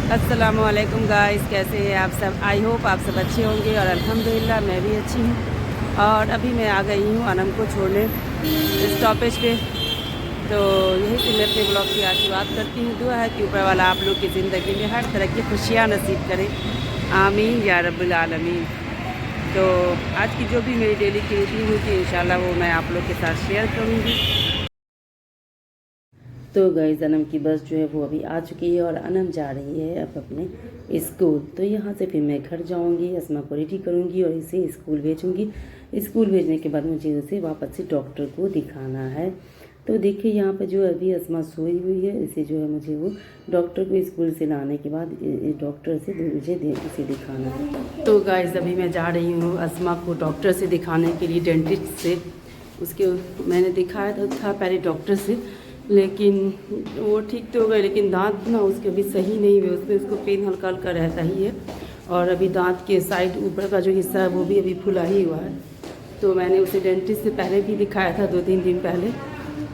अस्सलाम वालेकुम गाइस, कैसे हैं आप सब। आई होप आप सब अच्छे होंगे और अल्हम्दुलिल्लाह मैं भी अच्छी हूँ। और अभी मैं आ गई हूँ अनम को छोड़ने स्टॉपेज पे। तो यही से मैं अपने ब्लॉग की आज शुरुआत करती हूँ। दुआ है कि ऊपर वाला आप लोग की ज़िंदगी में हर तरह की खुशियाँ नसीब करें, आमीन या रब्बुल आलमीन। तो आज की जो भी मेरी डेली की रूटीन होगी इंशाल्लाह वो मैं आप लोग के साथ शेयर करूँगी। तो गाइस अनम की बस जो है वो अभी आ चुकी है और अनम जा रही है अब अपने स्कूल। तो यहाँ से फिर मैं घर जाऊँगी, अस्मा को रेडी करूँगी और इसे स्कूल भेजूँगी। स्कूल भेजने के बाद मुझे उसे वापस से डॉक्टर को दिखाना है। तो देखिए यहाँ पर जो अभी अस्मा सोई हुई है, इसे जो है मुझे वो डॉक्टर को स्कूल से लाने के बाद डॉक्टर से मुझे इसे दिखाना है। तो गाइस अभी मैं जा रही हूँ अस्मा को डॉक्टर से दिखाने के लिए, डेंटिस्ट से। उसके मैंने दिखाया था पहले डॉक्टर से, लेकिन वो ठीक तो हो गए, लेकिन दांत ना उसके अभी सही नहीं हुए। उसमें उसको पेन हल्का हल्का रहता ही है और अभी दांत के साइड ऊपर का जो हिस्सा है वो भी अभी फुला ही हुआ है। तो मैंने उसे डेंटिस्ट से पहले भी दिखाया था 2-3 दिन पहले।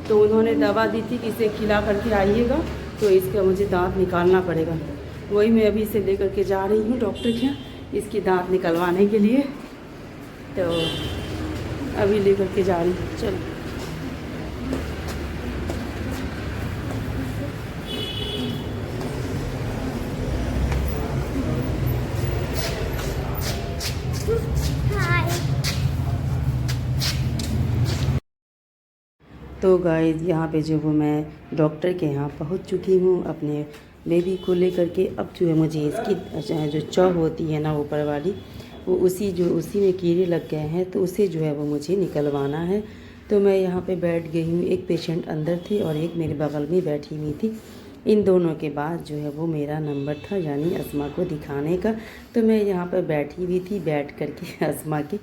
तो उन्होंने दवा दी थी कि इसे खिला करके आइएगा, तो इसका मुझे दांत निकालना पड़ेगा। वही मैं अभी इसे लेकर के जा रही हूँ डॉक्टर के यहाँ इसकी दांत निकलवाने के लिए। तो अभी लेकर के जा रही हूँ, चलो। तो गाइस यहाँ पे जो वो मैं डॉक्टर के यहाँ पहुँच चुकी हूँ अपने बेबी को लेकर के। अब जो है मुझे इसकी जो चौ होती है ना ऊपर वाली, वो उसी में कीड़े लग गए हैं, तो उसे जो है वो मुझे निकलवाना है। तो मैं यहाँ पे बैठ गई हूँ। एक पेशेंट अंदर थी और एक मेरे बगल में बैठी हुई थी। इन दोनों के बाद जो है वो मेरा नंबर था, यानी अस्मा को दिखाने का। तो मैं यहाँ पर बैठी हुई थी, बैठ करके अस्मा की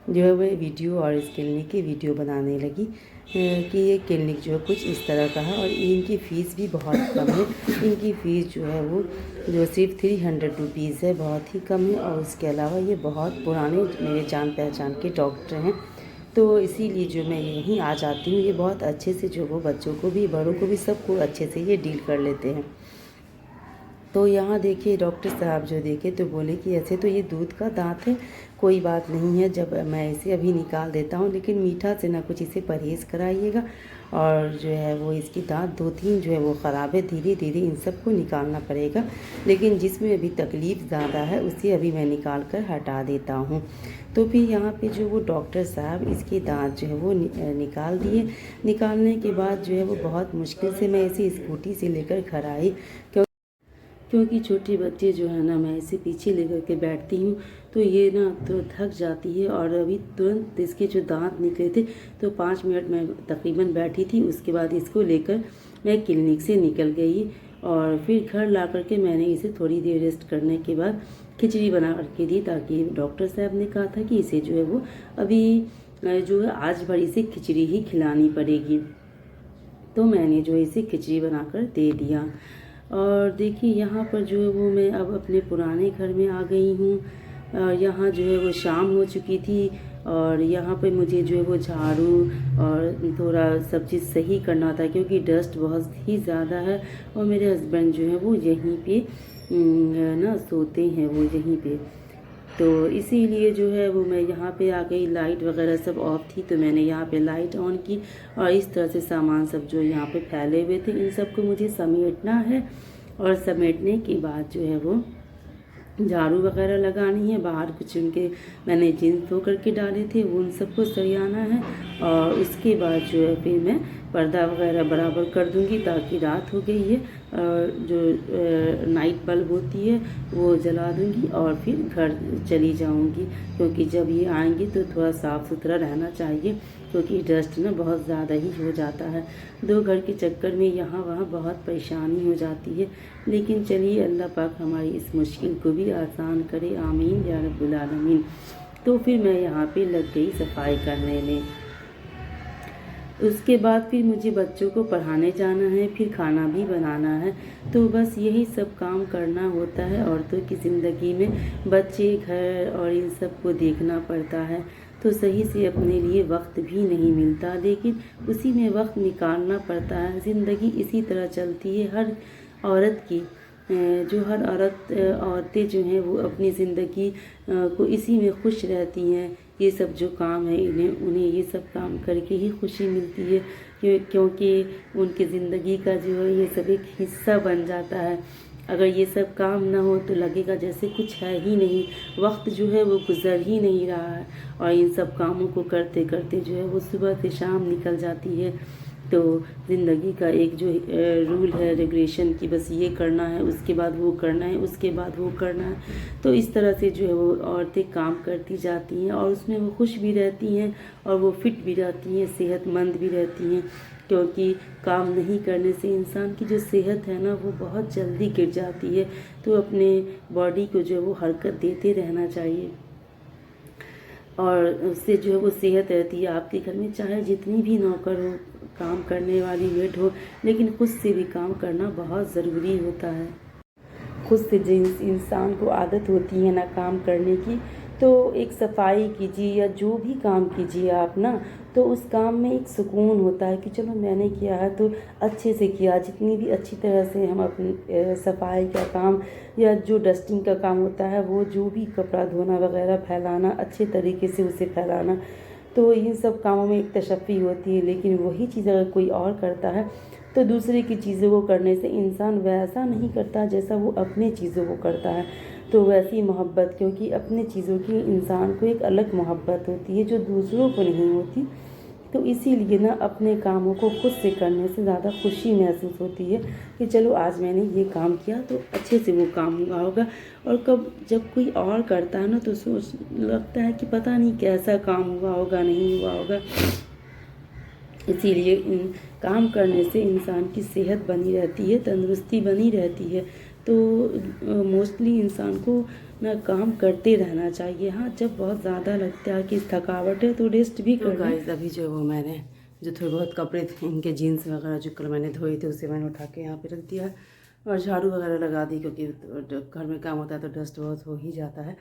जो है वह वीडियो और इस क्लिनिक की वीडियो बनाने लगी कि ये क्लिनिक जो है कुछ इस तरह का है और इनकी फ़ीस भी बहुत कम है। इनकी फ़ीस जो है वो जो सिर्फ 300 रुपीज़ है, बहुत ही कम है। और उसके अलावा ये बहुत पुराने मेरे जान पहचान के डॉक्टर हैं, तो इसीलिए जो मैं यहीं आ जाती हूँ। ये बहुत अच्छे से जो वो बच्चों को भी बड़ों को भी सबको अच्छे से ये डील कर लेते हैं। तो यहाँ देखिए डॉक्टर साहब जो देखे तो बोले कि ऐसे तो ये दूध का दांत है, कोई बात नहीं है, जब मैं इसे अभी निकाल देता हूँ, लेकिन मीठा से ना कुछ इसे परहेज़ कराइएगा। और जो है वो इसकी दांत 2-3 जो है वो ख़राब है, धीरे धीरे इन सबको निकालना पड़ेगा। लेकिन जिसमें अभी तकलीफ़ ज़्यादा है उसे अभी मैं निकाल कर हटा देता हूँ। तो फिर यहाँ पे जो वो डॉक्टर साहब इसके दांत जो है वो निकाल दिए। निकालने के बाद जो है वो बहुत मुश्किल से मैं इसे स्कूटी से लेकर घर आई, क्योंकि छोटे बच्चे जो है ना, मैं इसे पीछे लेकर के बैठती हूँ तो ये ना तो थक जाती है। और अभी तुरंत इसके जो दांत निकले थे तो 5 मिनट मैं तकरीबन बैठी थी। उसके बाद इसको लेकर मैं क्लिनिक से निकल गई और फिर घर ला करके मैंने इसे थोड़ी देर रेस्ट करने के बाद खिचड़ी बना करके दी, ताकि डॉक्टर साहब ने कहा था कि इसे जो है वो अभी जो है आज भर इसे खिचड़ी ही खिलानी पड़ेगी। तो मैंने जो है इसे खिचड़ी बनाकर दे दिया। और देखिए यहाँ पर जो है वो मैं अब अपने पुराने घर में आ गई हूँ। और यहाँ जो है वो शाम हो चुकी थी और यहाँ पे मुझे जो है वो झाड़ू और थोड़ा सब चीज़ सही करना था, क्योंकि डस्ट बहुत ही ज़्यादा है। और मेरे हस्बैंड जो है वो यहीं पे ना सोते हैं, वो यहीं पे। तो इसीलिए जो है वो मैं यहाँ पे आ गई। लाइट वगैरह सब ऑफ थी तो मैंने यहाँ पे लाइट ऑन की और इस तरह से सामान सब जो यहाँ पे फैले हुए थे इन सबको मुझे समेटना है। और समेटने के बाद जो है वो झाड़ू वगैरह लगानी है। बाहर कुछ उनके मैंने जीन्स धो करके डाले थे, वो उन सबको सरियाना है। और उसके बाद जो है फिर मैं पर्दा वगैरह बराबर कर दूंगी, ताकि रात हो गई है और जो नाइट बल्ब होती है वो जला दूंगी और फिर घर चली जाऊंगी। क्योंकि जब ये आएंगी तो थोड़ा साफ़ सुथरा रहना चाहिए, क्योंकि डस्ट ना बहुत ज़्यादा ही हो जाता है। 2 घर के चक्कर में यहाँ वहाँ बहुत परेशानी हो जाती है। लेकिन चलिए अल्लाह पाक हमारी इस मुश्किल को भी आसान करे, आमीन या रब्बुल आलमीन। तो फिर मैं यहाँ पे लग गई सफाई करने में। उसके बाद फिर मुझे बच्चों को पढ़ाने जाना है, फिर खाना भी बनाना है। तो बस यही सब काम करना होता है। औरतों की ज़िंदगी में बच्चे, घर और इन सब को देखना पड़ता है, तो सही से अपने लिए वक्त भी नहीं मिलता, लेकिन उसी में वक्त निकालना पड़ता है। ज़िंदगी इसी तरह चलती है हर औरत की। जो हर औरतें जो हैं वो अपनी ज़िंदगी को इसी में खुश रहती हैं। ये सब जो काम है उन्हें ये सब काम करके ही खुशी मिलती है, क्योंकि उनकी ज़िंदगी का जो है ये सब एक हिस्सा बन जाता है। अगर ये सब काम ना हो तो लगेगा जैसे कुछ है ही नहीं, वक्त जो है वो गुजर ही नहीं रहा है। और इन सब कामों को करते करते जो है वो सुबह से शाम निकल जाती है। तो ज़िंदगी का एक जो रूल है रेगुलेशन की, बस ये करना है, उसके बाद वो करना है, उसके बाद वो करना है। तो इस तरह से जो है वो औरतें काम करती जाती हैं और उसमें वो खुश भी रहती हैं और वो फिट भी रहती हैं, सेहतमंद भी रहती हैं। क्योंकि काम नहीं करने से इंसान की जो सेहत है ना वो बहुत जल्दी गिर जाती है। तो अपने बॉडी को जो है वो हरकत देते रहना चाहिए और उससे जो है वो सेहत रहती है। आपके घर में चाहे जितनी भी नौकर हो, काम करने वाली मेड हो, लेकिन खुद से भी काम करना बहुत ज़रूरी होता है। खुद से जिस इंसान को आदत होती है ना काम करने की, तो एक सफाई कीजिए या जो भी काम कीजिए आप ना, तो उस काम में एक सुकून होता है कि चलो मैंने किया है तो अच्छे से किया। जितनी भी अच्छी तरह से हम अपनी सफाई का काम या जो डस्टिंग का काम होता है, वो जो भी कपड़ा धोना वगैरह, फैलाना, अच्छे तरीके से उसे फैलाना, तो इन सब कामों में एक तशफ़ी होती है। लेकिन वही चीज़ अगर कोई और करता है तो दूसरे की चीज़ों को करने से इंसान वैसा नहीं करता जैसा वो अपने चीज़ों को करता है। तो वैसी मोहब्बत, क्योंकि अपने चीज़ों की इंसान को एक अलग मोहब्बत होती है जो दूसरों को नहीं होती। तो इसीलिए ना अपने कामों को खुद से करने से ज़्यादा खुशी महसूस होती है कि चलो आज मैंने ये काम किया तो अच्छे से वो काम हुआ होगा। और कब जब कोई और करता है ना तो सोच लगता है कि पता नहीं कैसा काम हुआ होगा, नहीं हुआ होगा। इसीलिए इन काम करने से इंसान की सेहत बनी रहती है, तंदुरुस्ती बनी रहती है। तो मोस्टली इंसान को ना काम करते रहना चाहिए। हाँ, जब बहुत ज़्यादा लगता है कि थकावट है तो रेस्ट भी करना। गाइस अभी जो वो मैंने जो थोड़े बहुत कपड़े थे इनके जीन्स वगैरह जो कल मैंने धोए थे उसे मैंने उठा के यहाँ पे रख दिया और झाड़ू वगैरह लगा दी, क्योंकि घर में काम होता है तो डस्ट बहुत हो ही जाता है।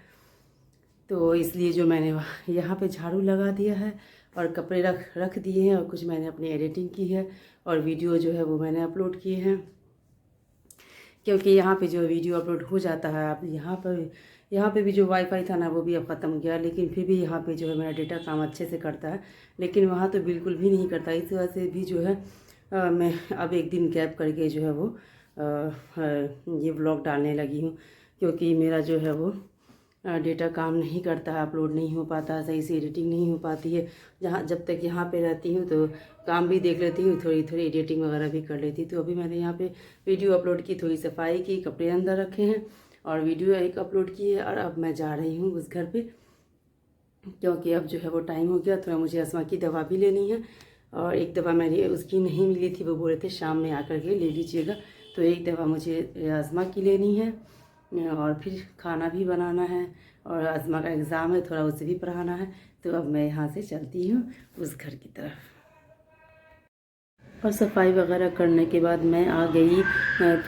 तो इसलिए जो मैंने यहाँ पे झाड़ू लगा दिया है और कपड़े रख दिए हैं और कुछ मैंने अपनी एडिटिंग की है और वीडियो जो है वो मैंने अपलोड किए हैं। क्योंकि यहाँ पे जो वीडियो अपलोड हो जाता है, आप यहाँ पे भी जो वाईफाई था ना वो भी अब ख़त्म गया, लेकिन फिर भी यहाँ पे जो है मेरा डेटा काम अच्छे से करता है, लेकिन वहाँ तो बिल्कुल भी नहीं करता। इस वजह से भी जो है मैं अब एक दिन गैप करके जो है वो ये व्लॉग डालने लगी हूँ, क्योंकि मेरा जो है वो डेटा काम नहीं करता है, अपलोड नहीं हो पाता, सही से एडिटिंग नहीं हो पाती है। जब तक यहाँ पे रहती हूँ तो काम भी देख लेती हूँ, थोड़ी थोड़ी एडिटिंग वगैरह भी कर लेती। तो अभी मैंने यहाँ पे वीडियो अपलोड की, थोड़ी सफाई की, कपड़े अंदर रखे हैं और वीडियो एक अपलोड की है। और अब मैं जा रही हूँ उस घर पर, क्योंकि अब जो है वो टाइम हो गया। थोड़ा मुझे अस्थमा की दवा भी लेनी है और एक दवा मैंने उसकी नहीं मिली थी, वो बोल रहे थे शाम में आकर के ले लीजिएगा। तो एक दवा मुझे अस्थमा की लेनी है और फिर खाना भी बनाना है और अज़मा का एग्ज़ाम है, थोड़ा उसे भी पढ़ाना है। तो अब मैं यहाँ से चलती हूँ उस घर की तरफ। और सफाई वगैरह करने के बाद मैं आ गई,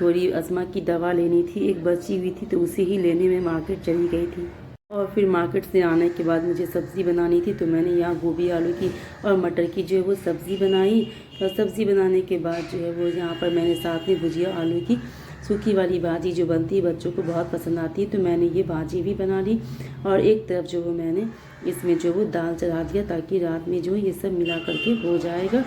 थोड़ी अज़मा की दवा लेनी थी, एक बची हुई थी तो उसे ही लेने में मार्केट चली गई थी। और फिर मार्केट से आने के बाद मुझे सब्ज़ी बनानी थी, तो मैंने यहाँ गोभी आलू की और मटर की जो है वो सब्ज़ी बनाई। और सब्ज़ी बनाने के बाद जो है वो यहाँ पर मैंने साथ में भुजिया आलू की सूखी वाली भाजी जो बनती है, बच्चों को बहुत पसंद आती है, तो मैंने ये भाजी भी बना ली। और एक तरफ जो वो मैंने इसमें जो वो दाल चढ़ा दिया, ताकि रात में जो ये सब मिला करके हो जाएगा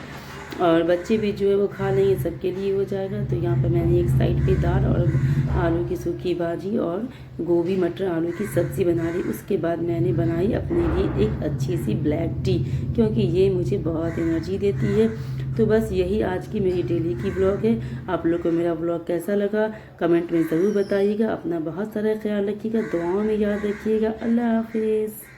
और बच्चे भी जो है वो खा लेंगे, सबके लिए हो जाएगा। तो यहाँ पर मैंने एक साइड पे दाल और आलू की सूखी भाजी और गोभी मटर आलू की सब्ज़ी बना ली। उसके बाद मैंने बनाई अपने लिए एक अच्छी सी ब्लैक टी, क्योंकि ये मुझे बहुत एनर्जी देती है। तो बस यही आज की मेरी डेली की व्लॉग है। आप लोग को मेरा व्लॉग कैसा लगा कमेंट में ज़रूर बताइएगा। अपना बहुत सारा ख्याल रखिएगा, दुआओं में याद रखिएगा। अल्लाह हाफिज़।